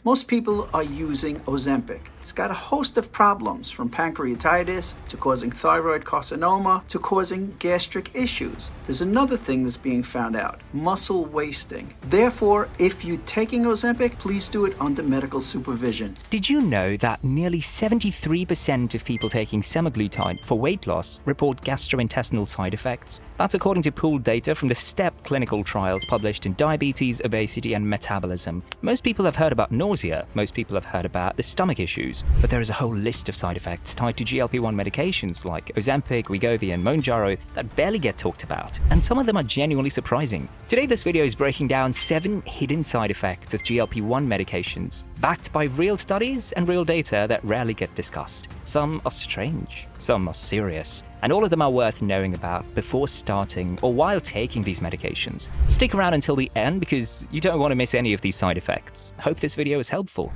Most people are using Ozempic. It's got a host of problems, from pancreatitis to causing thyroid carcinoma to causing gastric issues. There's another thing that's being found out: muscle wasting. Therefore, if you're taking Ozempic, please do it under medical supervision. Did you know that nearly 73% of people taking semaglutide for weight loss report gastrointestinal side effects? That's according to pooled data from the STEP clinical trials published in Diabetes, Obesity and Metabolism. Most people have heard about nausea, most people have heard about the stomach issues, but there is a whole list of side effects tied to GLP-1 medications like Ozempic, Wegovy and 𝗪𝗓𝗏 that barely get talked about, and some of them are genuinely surprising. Today this video is breaking down 7 hidden side effects of GLP-1 medications, backed by real studies and real data that rarely get discussed. Some are strange, some are serious, and all of them are worth knowing about before starting or while taking these medications. Stick around until the end because you don't want to miss any of these side effects. Hope this video is helpful.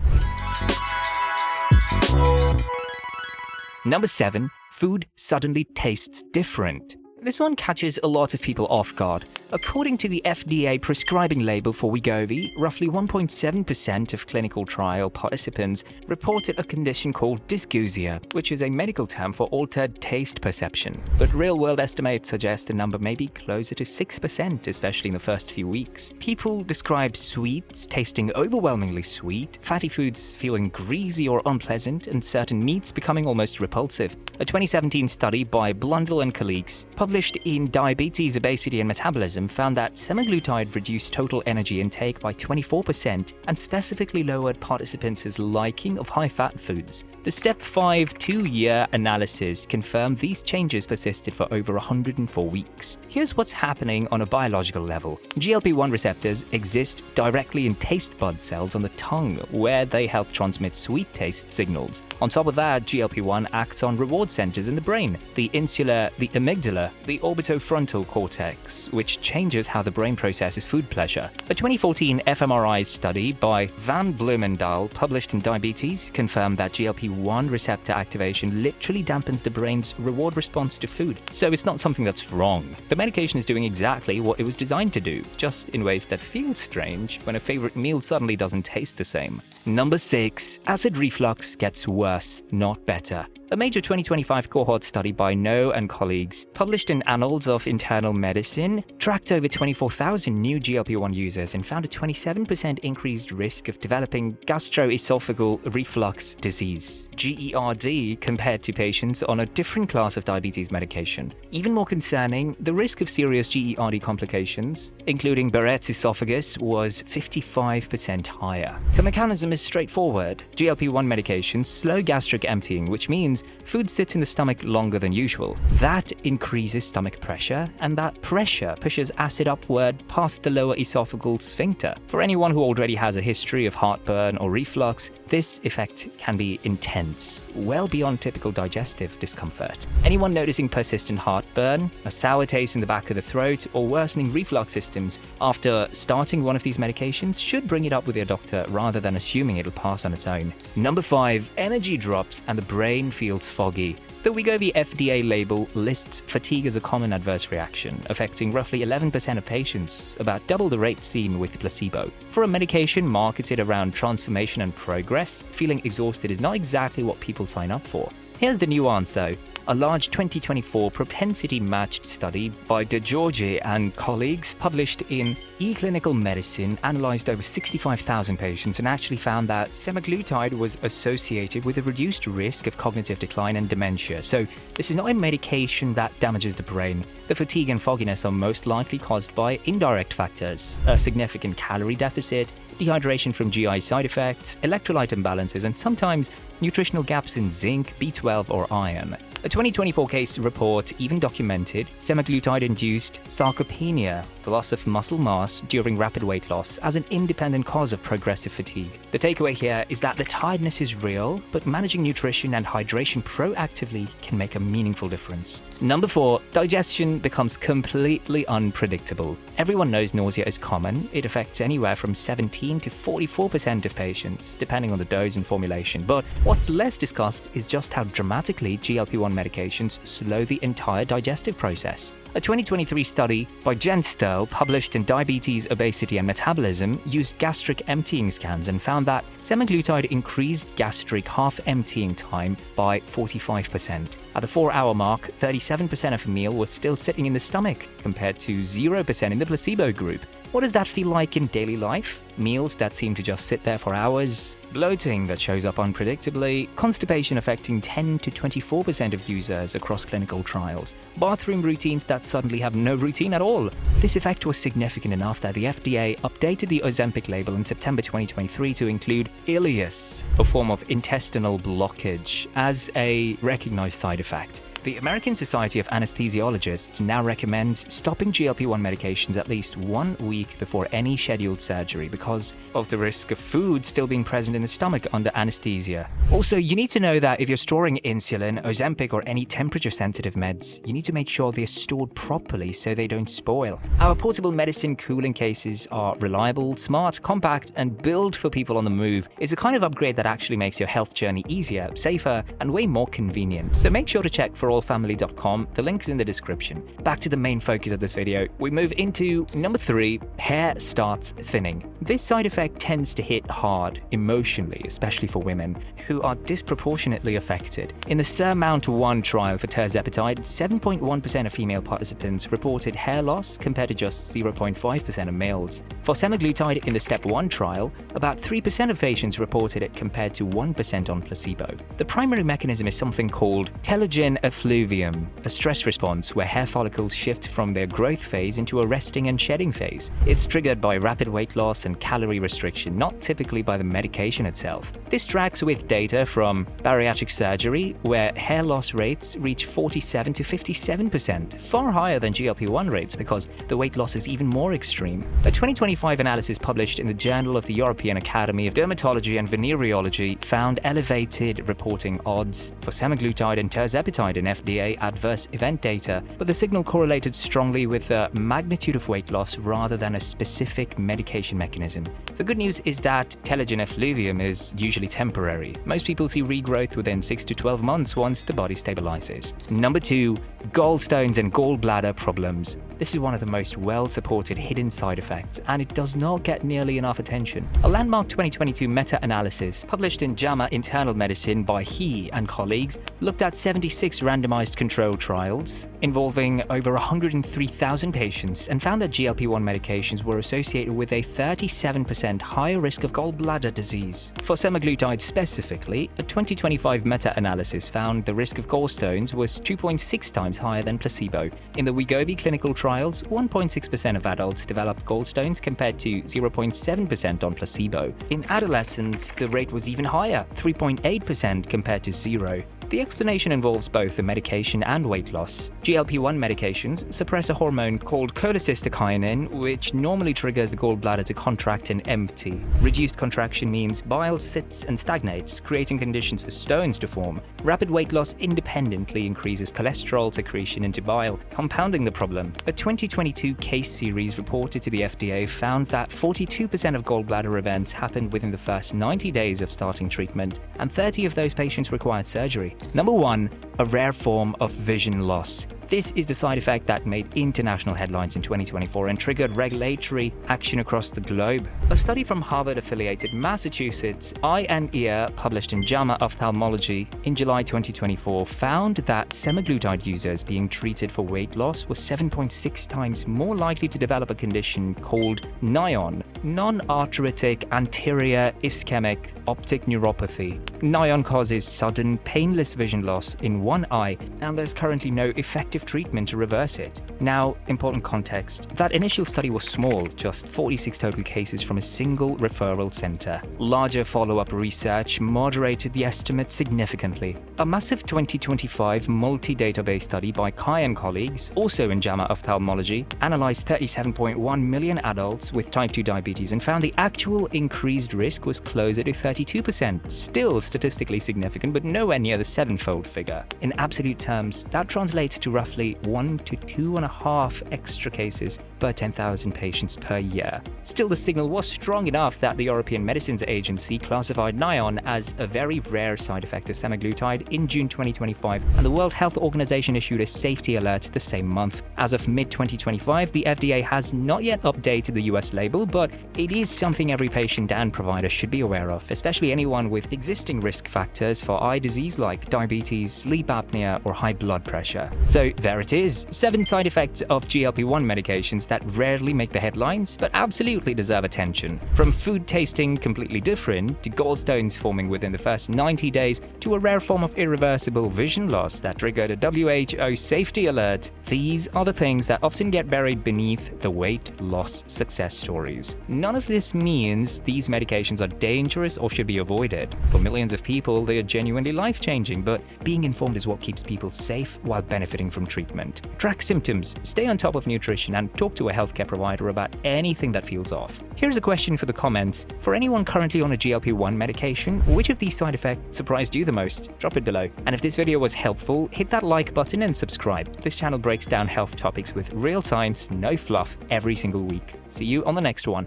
Number 7. Food suddenly tastes different. This one catches a lot of people off guard. According to the FDA prescribing label for Wegovy, roughly 1.7% of clinical trial participants reported a condition called dysgeusia, which is a medical term for altered taste perception. But real-world estimates suggest the number may be closer to 6%, especially in the first few weeks. People describe sweets tasting overwhelmingly sweet, fatty foods feeling greasy or unpleasant, and certain meats becoming almost repulsive. A 2017 study by Blundell and colleagues, published in Diabetes, Obesity and Metabolism, found that semaglutide reduced total energy intake by 24% and specifically lowered participants' liking of high-fat foods. The Step 5 2-year analysis confirmed these changes persisted for over 104 weeks. Here's what's happening on a biological level. GLP-1 receptors exist directly in taste bud cells on the tongue, where they help transmit sweet taste signals. On top of that, GLP-1 acts on reward centers in the brain: the insula, the amygdala, the orbitofrontal cortex, which changes how the brain processes food pleasure. A 2014 fMRI study by Van Bloemendaal, published in Diabetes, confirmed that GLP-1 receptor activation literally dampens the brain's reward response to food. So it's not something that's wrong. The medication is doing exactly what it was designed to do, just in ways that feel strange when a favorite meal suddenly doesn't taste the same. Number 6. Acid reflux gets worse, not better. A major 2025 cohort study by 𝗪𝗏 and colleagues, published in Annals of Internal Medicine, tracked over 24,000 new GLP-1 users and found a 27% increased risk of developing gastroesophageal reflux disease, GERD, compared to patients on a different class of diabetes medication. Even more concerning, the risk of serious GERD complications, including Barrett's esophagus, was 55% higher. The mechanism is straightforward. GLP-1 medications slow gastric emptying, which means food sits in the stomach longer than usual. That increases stomach pressure, and that pressure pushes acid upward past the lower esophageal sphincter. For anyone who already has a history of heartburn or reflux, this effect can be intense, well beyond typical digestive discomfort. Anyone noticing persistent heartburn, a sour taste in the back of the throat, or worsening reflux symptoms after starting one of these medications should bring it up with your doctor rather than assuming it'll pass on its own. Number 5. Energy drops and the brain feels foggy. The Wegovy FDA label lists fatigue as a common adverse reaction, affecting roughly 11% of patients, about double the rate seen with placebo. For a medication marketed around transformation and progress, feeling exhausted is not exactly what people sign up for. Here's the nuance though. A large 2024 propensity-matched study by 𝗪𝗪𝗏 and colleagues, published in eClinical Medicine, analyzed over 65,000 patients and actually found that semaglutide was associated with a reduced risk of cognitive decline and dementia. So this is not a medication that damages the brain. The fatigue and fogginess are most likely caused by indirect factors: a significant calorie deficit, dehydration from GI side effects, electrolyte imbalances, and sometimes nutritional gaps in zinc, B12, or iron. A 2024 case report even documented semaglutide-induced sarcopenia, the loss of muscle mass during rapid weight loss, as an independent cause of progressive fatigue. The takeaway here is that the tiredness is real, but managing nutrition and hydration proactively can make a meaningful difference. Number 4. Digestion becomes completely unpredictable. Everyone knows nausea is common. It affects anywhere from 17 to 44% of patients, depending on the dose and formulation. But what's less discussed is just how dramatically GLP-1 GLP-1 medications slow the entire digestive process. A 2023 study by Jen Sterl, published in Diabetes, Obesity and Metabolism, used gastric emptying scans and found that semaglutide increased gastric half-emptying time by 45%. At the 4-hour mark, 37% of a meal was still sitting in the stomach, compared to 0% in the placebo group. What does that feel like in daily life? Meals that seem to just sit there for hours? Bloating that shows up unpredictably? Constipation affecting 10 to 24% of users across clinical trials? Bathroom routines that suddenly have no routine at all? This effect was significant enough that the FDA updated the Ozempic label in September 2023 to include ileus, a form of intestinal blockage, as a recognized side effect. The American Society of Anesthesiologists now recommends stopping GLP-1 medications at least 1 week before any scheduled surgery because of the risk of food still being present in the stomach under anesthesia. Also, you need to know that if you're storing insulin, Ozempic, or any temperature-sensitive meds, you need to make sure they're stored properly so they don't spoil. Our portable medicine cooling cases are reliable, smart, compact, and built for people on the move. It's a kind of upgrade that actually makes your health journey easier, safer, and way more convenient. So make sure to check forallfamily.com. The link is in the description. Back to the main focus of this video. We move into number 3, hair starts thinning. This side effect tends to hit hard emotionally, especially for women, who are disproportionately affected. In the 𝗪𝗪𝗥𝗡𝗥 trial for tirzepatide, 7.1% of female participants reported hair loss compared to just 0.5% of males. For semaglutide in the STEP 1 trial, about 3% of patients reported it compared to 1% on placebo. The primary mechanism is something called telogen effluvium, a stress response where hair follicles shift from their growth phase into a resting and shedding phase. It's triggered by rapid weight loss and calorie restriction, not typically by the medication itself. This tracks with data from bariatric surgery, where hair loss rates reach 47 to 57%, far higher than GLP-1 rates because the weight loss is even more extreme. A 2025 analysis published in the Journal of the European Academy of Dermatology and Venereology found elevated reporting odds for semaglutide and tirzepatide in FDA adverse event data, but the signal correlated strongly with the magnitude of weight loss rather than a specific medication mechanism. The good news is that telogen effluvium is usually temporary. Most people see regrowth within 6 to 12 months once the body stabilizes. Number 2, gallstones and gallbladder problems. This is one of the most well-supported hidden side effects, and it does not get nearly enough attention. A landmark 2022 meta-analysis published in JAMA Internal Medicine by he and colleagues looked at 76 randomized controlled trials involving over 103,000 patients and found that GLP-1 medications were associated with a 37% higher risk of gallbladder disease. For semaglutide specifically, a 2025 meta-analysis found the risk of gallstones was 2.6 times higher than placebo. In the Wegovy clinical trials, 1.6% of adults developed gallstones compared to 0.7% on placebo. In adolescents, the rate was even higher, 3.8% compared to 0. The explanation involves both the medication and weight loss. GLP-1 medications suppress a hormone called cholecystokinin, which normally triggers the gallbladder to contract and empty. Reduced contraction means bile sits and stagnates, creating conditions for stones to form. Rapid weight loss independently increases cholesterol secretion into bile, compounding the problem. A 2022 case series reported to the FDA found that 42% of gallbladder events happened within the first 90 days of starting treatment, and 30 of those patients required surgery. Number 1, a rare form of vision loss. This is the side effect that made international headlines in 2024 and triggered regulatory action across the globe. A study from Harvard-affiliated Massachusetts Eye and Ear, published in JAMA Ophthalmology in July 2024, found that semaglutide users being treated for weight loss were 7.6 times more likely to develop a condition called NION, non-arteritic anterior ischemic optic neuropathy. NION causes sudden, painless vision loss in one eye, and there's currently no effective treatment to reverse it. Now, important context. That initial study was small, just 46 total cases from a single referral center. Larger follow-up research moderated the estimate significantly. A massive 2025 multi-database study by Kai and colleagues, also in JAMA Ophthalmology, analyzed 37.1 million adults with type 2 diabetes and found the actual increased risk was closer to 32%. Still statistically significant, but nowhere near the 7-fold figure. In absolute terms, that translates to roughly roughly 1 to 2.5 extra cases per 10,000 patients per year. Still, the signal was strong enough that the European Medicines Agency classified NION as a very rare side effect of semaglutide in June 2025, and the World Health Organization issued a safety alert the same month. As of mid-2025, the FDA has not yet updated the US label, but it is something every patient and provider should be aware of, especially anyone with existing risk factors for eye disease like diabetes, sleep apnea, or high blood pressure. So there it is, 7 side effects of GLP-1 medications that rarely make the headlines, but absolutely deserve attention. From food tasting completely different, to gallstones forming within the first 90 days, to a rare form of irreversible vision loss that triggered a WHO safety alert, these are the things that often get buried beneath the weight loss success stories. None of this means these medications are dangerous or should be avoided. For millions of people, they are genuinely life-changing, but being informed is what keeps people safe while benefiting from treatment. Track symptoms, stay on top of nutrition, and talk to a healthcare provider about anything that feels off. Here's a question for the comments. For anyone currently on a GLP-1 medication, which of these side effects surprised you the most? Drop it below. And if this video was helpful, hit that like button and subscribe. This channel breaks down health topics with real science, no fluff, every single week. See you on the next one.